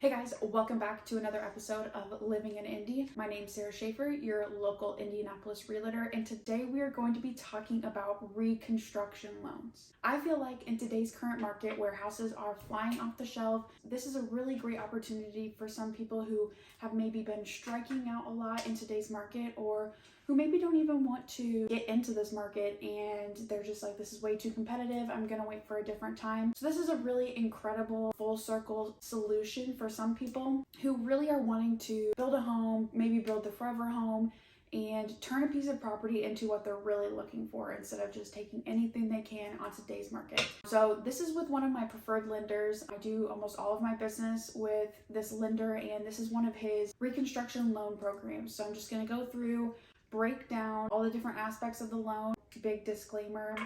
Hey guys, welcome back to another episode of Living in Indy. My name's Sarah Schaefer, your local Indianapolis realtor, and today we are going to be talking about reconstruction loans. I feel like in today's current market where houses are flying off the shelf, this is a really great opportunity for some people who have maybe been striking out a lot in today's market, or who maybe don't even want to get into this market and they're just like, this is way too competitive, I'm gonna wait for a different time. So this is a really incredible full circle solution for some people who really are wanting to build a home, maybe build the forever home, and turn a piece of property into what they're really looking for instead of just taking anything they can on today's market. So this is with one of my preferred lenders. I do almost all of my business with this lender, and this is one of his reconstruction loan programs. So I'm just going to go through, break down all the different aspects of the loan. Big disclaimer,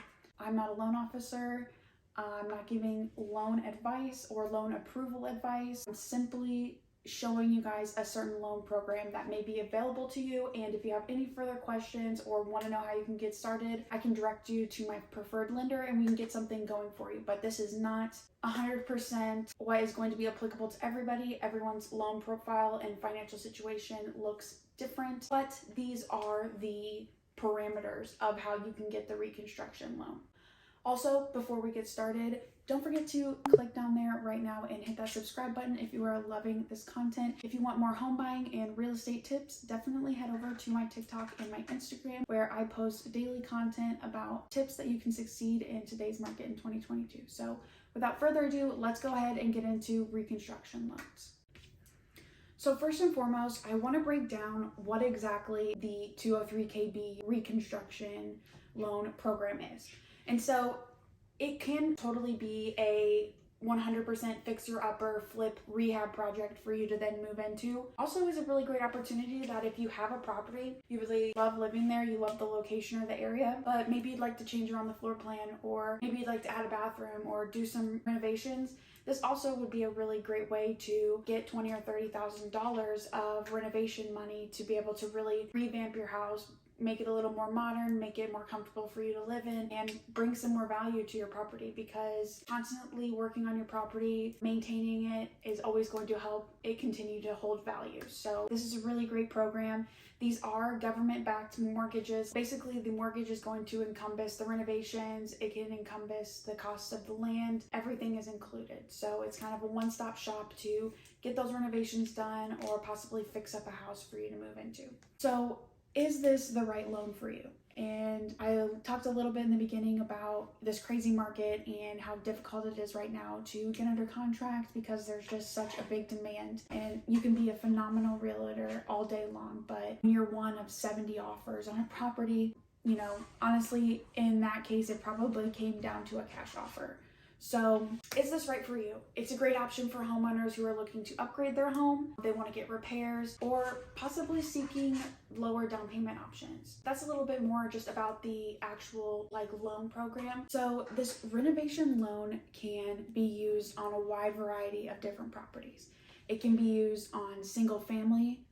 I'm not a loan officer. I'm not giving loan advice or loan approval advice. I'm simply showing you guys a certain loan program that may be available to you, and if you have any further questions or want to know how you can get started, I can direct you to my preferred lender and we can get something going for you. But this is not 100% what is going to be applicable to everybody. Everyone's loan profile and financial situation looks different, but these are the parameters of how you can get the reconstruction loan. Also, before we get started, don't forget to click down there right now and hit that subscribe button if you are loving this content. If you want more home buying and real estate tips, definitely head over to my TikTok and my Instagram, where I post daily content about tips that you can succeed in today's market in 2022. So without further ado, let's go ahead and get into reconstruction loans. So first and foremost, I want to break down what exactly the 203KB reconstruction loan program is. And so it can totally be a 100% fixer-upper flip rehab project for you to then move into. Also is a really great opportunity that if you have a property, you really love living there, you love the location or the area, but maybe you'd like to change around the floor plan, or maybe you'd like to add a bathroom or do some renovations. This also would be a really great way to get $20,000 or $30,000 of renovation money to be able to really revamp your house, make it a little more modern, make it more comfortable for you to live in, and bring some more value to your property, because constantly working on your property, maintaining it, is always going to help it continue to hold value. So this is a really great program. These are government-backed mortgages. Basically, the mortgage is going to encompass the renovations, it can encompass the cost of the land, everything is included. So it's kind of a one-stop shop to get those renovations done or possibly fix up a house for you to move into. So is this the right loan for you? And I talked a little bit in the beginning about this crazy market and how difficult it is right now to get under contract because there's just such a big demand. And you can be a phenomenal realtor all day long, but when you're one of 70 offers on a property, you know, honestly, in that case, it probably came down to a cash offer. So is this right for you? It's a great option for homeowners who are looking to upgrade their home, they want to get repairs, or possibly seeking lower down payment options. That's a little bit more just about the actual loan program. So this renovation loan can be used on a wide variety of different properties. It can be used on single family,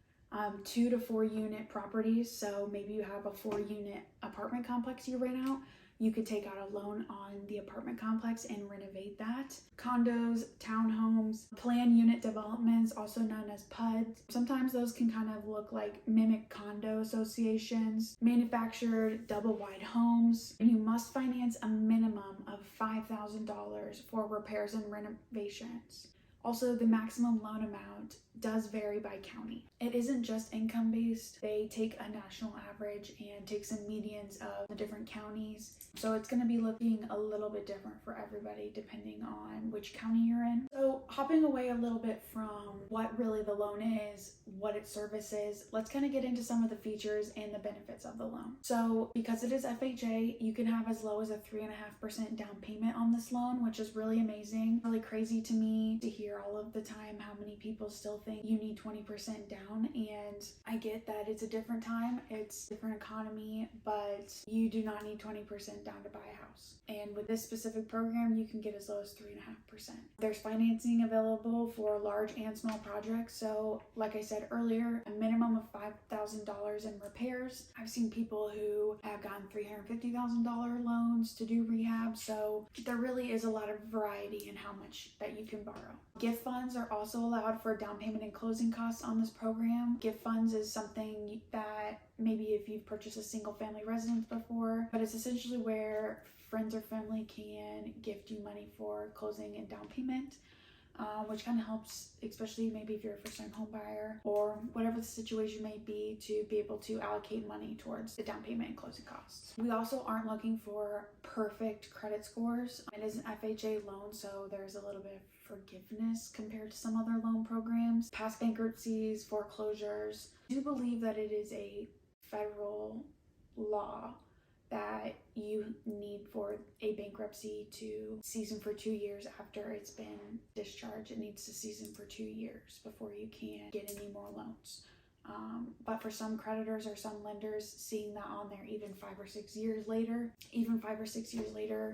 2 to 4 unit properties. So maybe you have a 4-unit apartment complex you rent out. You could take out a loan on the apartment complex and renovate that. Condos, townhomes, planned unit developments, also known as PUDs. Sometimes those can kind of look like mimic condo associations, manufactured double wide homes. And you must finance a minimum of $5,000 for repairs and renovations. Also, the maximum loan amount does vary by county. It isn't just income based. They take a national average and take some medians of the different counties. So it's going to be looking a little bit different for everybody depending on which county you're in. So hopping away a little bit from what really the loan is, what its service is, let's kind of get into some of the features and the benefits of the loan. So because it is FHA, you can have as low as a 3.5% down payment on this loan, which is really amazing. Really crazy to me to hear all of the time how many people still think you need 20% down, and I get that it's a different time, it's a different economy, but you do not need 20% down to buy a house. And with this specific program, you can get as low as 3.5%. There's financing available for large and small projects. So like I said earlier, a minimum of $5,000 in repairs. I've seen people who have gotten $350,000 loans to do rehab. So there really is a lot of variety in how much that you can borrow. Gift funds are also allowed for down payment and closing costs on this program. Gift funds is something that maybe if you've purchased a single family residence before, but it's essentially where friends or family can gift you money for closing and down payment. Which kind of helps, especially maybe if you're a first-time home buyer or whatever the situation may be, to be able to allocate money towards the down payment and closing costs. We also aren't looking for perfect credit scores. It is an FHA loan, so there's a little bit of forgiveness compared to some other loan programs. Past bankruptcies, foreclosures. I do believe that it is a federal law that you need for a bankruptcy to season for 2 years after it's been discharged. It needs to season for 2 years before you can get any more loans. But for some creditors or some lenders, seeing that on there even 5 or 6 years later,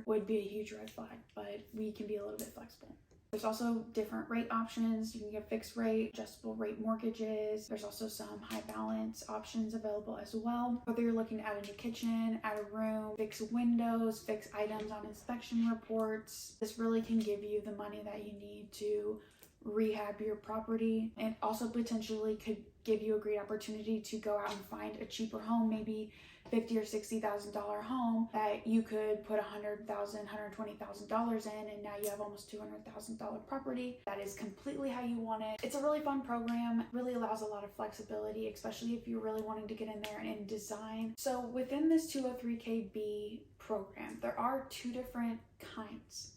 would be a huge red flag, but we can be a little bit flexible. There's also different rate options. You can get fixed rate, adjustable rate mortgages. There's also some high balance options available as well. Whether you're looking to add a new kitchen, add a room, fix windows, fix items on inspection reports, this really can give you the money that you need to rehab your property, and also potentially could give you a great opportunity to go out and find a cheaper home, maybe $50,000 or $60,000 home that you could put $100,000, $120,000 in, and now you have almost $200,000 property that is completely how you want it. It's a really fun program. It really allows a lot of flexibility, especially if you're really wanting to get in there and design. So within this 203KB program, there are two different kinds.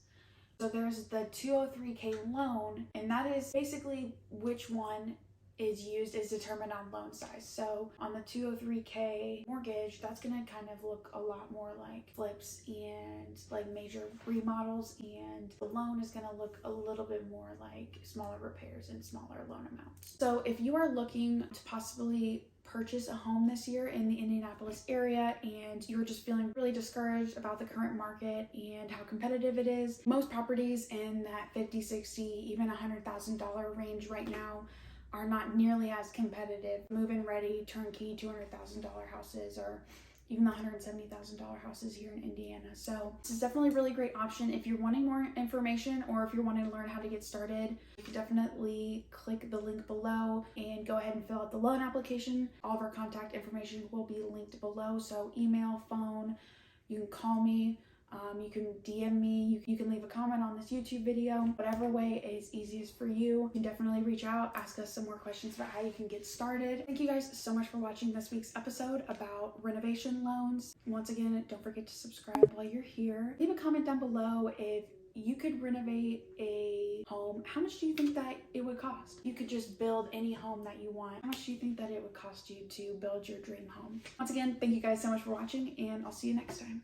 So there's the 203K loan, and that is basically which one is used is determined on loan size. So on the 203K mortgage, that's gonna kind of look a lot more like flips and like major remodels, and the loan is gonna look a little bit more like smaller repairs and smaller loan amounts. So if you are looking to possibly purchase a home this year in the Indianapolis area and you're just feeling really discouraged about the current market and how competitive it is, most properties in that $50,000, $60,000, even $100,000 range right now are not nearly as competitive. Move-in ready, turnkey, $200,000 houses, or even the $170,000 houses here in Indiana. So this is definitely a really great option. If you're wanting more information or if you're wanting to learn how to get started, you can definitely click the link below and go ahead and fill out the loan application. All of our contact information will be linked below. So email, phone, you can call me. You can DM me, you can leave a comment on this YouTube video, whatever way is easiest for you. You can definitely reach out, ask us some more questions about how you can get started. Thank you guys so much for watching this week's episode about renovation loans. Once again, don't forget to subscribe while you're here. Leave a comment down below if you could renovate a home. How much do you think that it would cost? You could just build any home that you want. How much do you think that it would cost you to build your dream home? Once again, thank you guys so much for watching, and I'll see you next time.